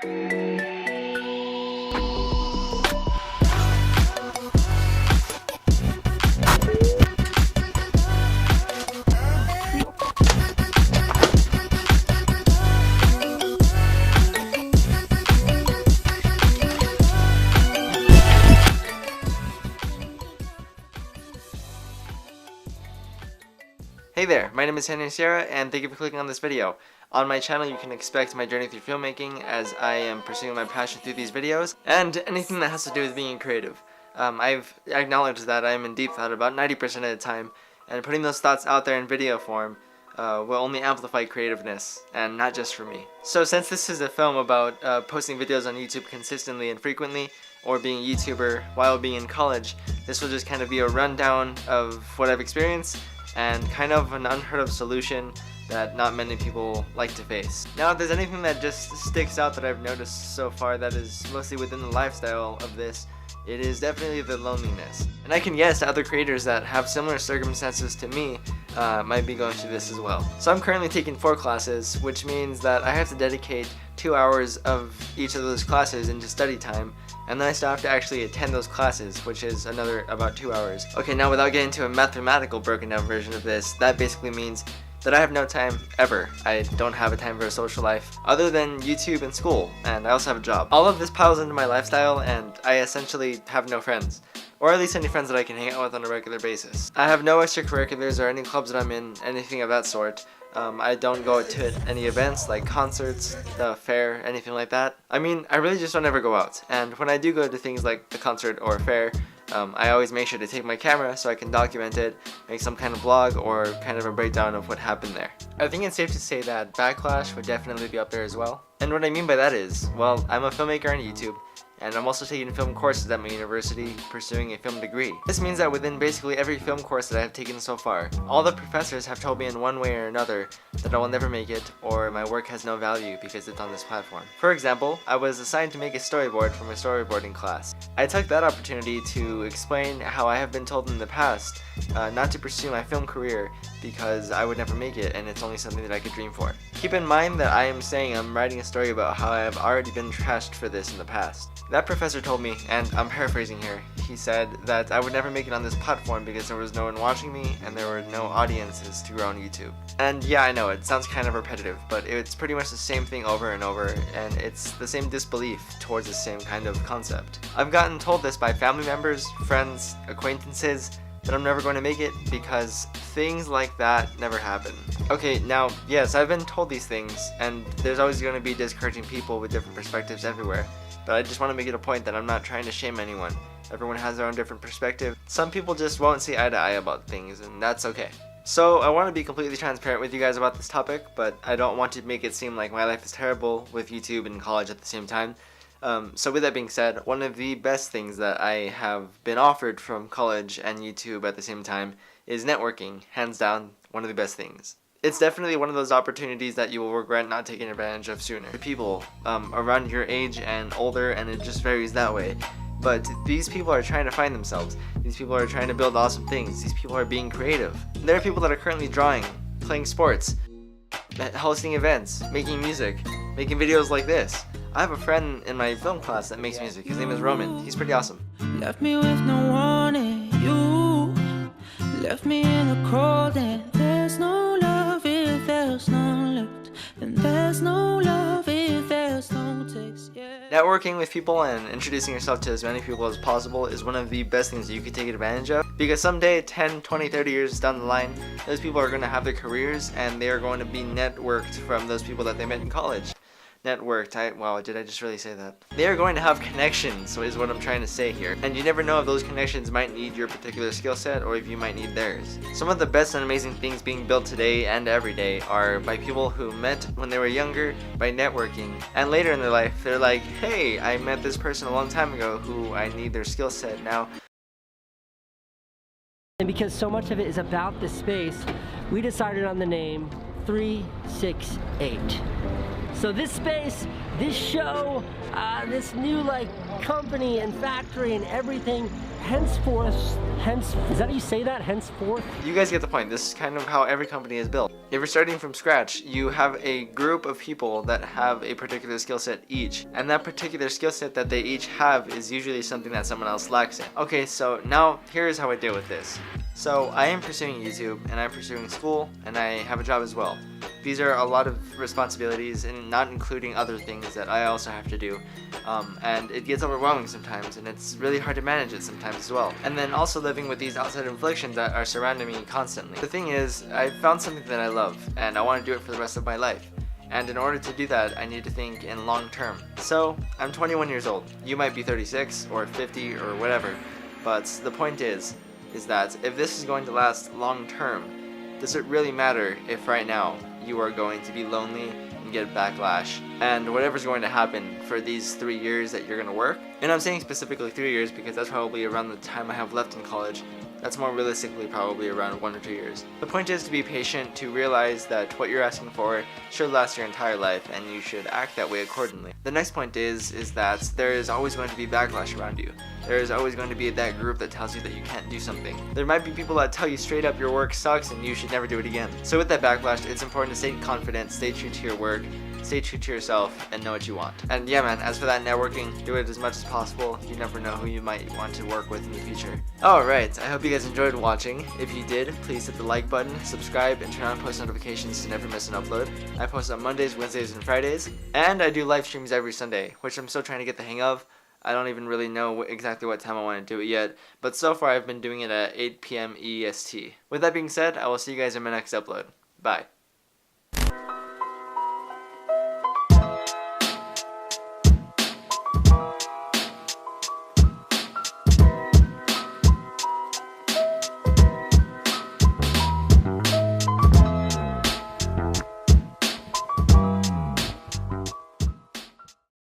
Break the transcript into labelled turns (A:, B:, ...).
A: Hey there, my name is Henry Sierra, and thank you for clicking on this video. On my channel you can expect my journey through filmmaking as I am pursuing my passion through these videos, and anything that has to do with being creative. I've acknowledged that I am in deep thought about 90% of the time, and putting those thoughts out there in video form will only amplify creativeness, and not just for me. So since this is a film about posting videos on YouTube consistently and frequently, or being a YouTuber while being in college, this will just kind of be a rundown of what I've experienced, and kind of an unheard of solution that not many people like to face. Now, if there's anything that just sticks out that I've noticed so far that is mostly within the lifestyle of this, it is definitely the loneliness. And I can guess other creators that have similar circumstances to me might be going through this as well. So I'm currently taking 4 classes, which means that I have to dedicate 2 hours of each of those classes into study time, and then I still have to actually attend those classes, which is another about 2 hours. Okay, now without getting to a mathematical broken down version of this, that basically means that I have no time ever. I don't have a time for a social life other than YouTube and school, and I also have a job. All of this piles into my lifestyle, and I essentially have no friends, or at least any friends that I can hang out with on a regular basis. I have no extracurriculars or any clubs that I'm in, anything of that sort. I don't go to any events like concerts, the fair, anything like that. I mean, I really just don't ever go out, and when I do go to things like the concert or fair, I always make sure to take my camera so I can document it, make some kind of vlog or kind of a breakdown of what happened there. I think it's safe to say that backlash would definitely be up there as well. And what I mean by that is, well, I'm a filmmaker on YouTube, and I'm also taking film courses at my university, pursuing a film degree. This means that within basically every film course that I have taken so far, all the professors have told me in one way or another that I will never make it, or my work has no value because it's on this platform. For example, I was assigned to make a storyboard from a storyboarding class. I took that opportunity to explain how I have been told in the past not to pursue my film career because I would never make it and it's only something that I could dream for. Keep in mind that I am saying I'm writing a story about how I have already been trashed for this in the past. That professor told me, and I'm paraphrasing here, he said that I would never make it on this platform because there was no one watching me and there were no audiences to grow on YouTube. And yeah, I know, it sounds kind of repetitive, but it's pretty much the same thing over and over, and it's the same disbelief towards the same kind of concept. I've gotten told this by family members, friends, acquaintances, that I'm never going to make it because things like that never happen. Okay, now, yes, I've been told these things, and there's always going to be discouraging people with different perspectives everywhere. But I just want to make it a point that I'm not trying to shame anyone. Everyone has their own different perspective. Some people just won't see eye to eye about things, and that's okay. So I want to be completely transparent with you guys about this topic, but I don't want to make it seem like my life is terrible with YouTube and college at the same time. So with that being said, one of the best things that I have been offered from college and YouTube at the same time is networking. Hands down, one of the best things. It's definitely one of those opportunities that you will regret not taking advantage of sooner. People around your age and older, and it just varies that way. But these people are trying to find themselves. These people are trying to build awesome things. These people are being creative. There are people that are currently drawing, playing sports, hosting events, making music, making videos like this. I have a friend in my film class that makes music. His name is Roman. He's pretty awesome.
B: Left me with no warning, you left me in the cold, and there's no love if there's none left, and there's no love if there's no text, yeah.
A: Networking with people and introducing yourself to as many people as possible is one of the best things that you could take advantage of, because someday, 10, 20, 30 years down the line, those people are going to have their careers and they are going to be networked from those people that they met in college. Networked, wow, did I just really say that? They are going to have connections, is what I'm trying to say here. And you never know if those connections might need your particular skill set or if you might need theirs. Some of the best and amazing things being built today and every day are by people who met when they were younger by networking. And later in their life, they're like, hey, I met this person a long time ago who I need their skill set now.
C: And because so much of it is about this space, we decided on the name 368. So this space this show, this new like company and factory and everything, henceforth, is that how you say that? Henceforth?
A: You guys get the point. This is kind of how every company is built. If you're starting from scratch, you have a group of people that have a particular skill set each, and that particular skill set that they each have is usually something that someone else lacks in. Okay, so now here's how I deal with this. So I am pursuing YouTube, and I'm pursuing school, and I have a job as well. These are a lot of responsibilities, and not including other things that I also have to do. And it gets overwhelming sometimes, and it's really hard to manage it sometimes as well. And then also living with these outside inflictions that are surrounding me constantly. The thing is, I found something that I love, and I want to do it for the rest of my life. And in order to do that, I need to think in long term. So, I'm 21 years old. You might be 36 or 50 or whatever, but the point is that if this is going to last long term, does it really matter if right now you are going to be lonely and get backlash and whatever's going to happen for these 3 years that you're going to work? And I'm saying specifically 3 years because that's probably around the time I have left in college. That's more realistically probably around 1 or 2 years. The point is to be patient, to realize that what you're asking for should last your entire life and you should act that way accordingly. The next point is that there is always going to be backlash around you. There is always going to be that group that tells you that you can't do something. There might be people that tell you straight up your work sucks and you should never do it again. So with that backlash, it's important to stay confident, stay true to your work, stay true to yourself, and know what you want. And yeah man, as for that networking, do it as much as possible. You never know who you might want to work with in the future. Alright, I hope you guys enjoyed watching. If you did, please hit the like button, subscribe, and turn on post notifications to never miss an upload. I post on Mondays, Wednesdays, and Fridays, and I do live streams every Sunday, which I'm still trying to get the hang of. I don't even really know exactly what time I want to do it yet, but so far I've been doing it at 8 p.m. EST. With that being said, I will see you guys in my next upload. Bye.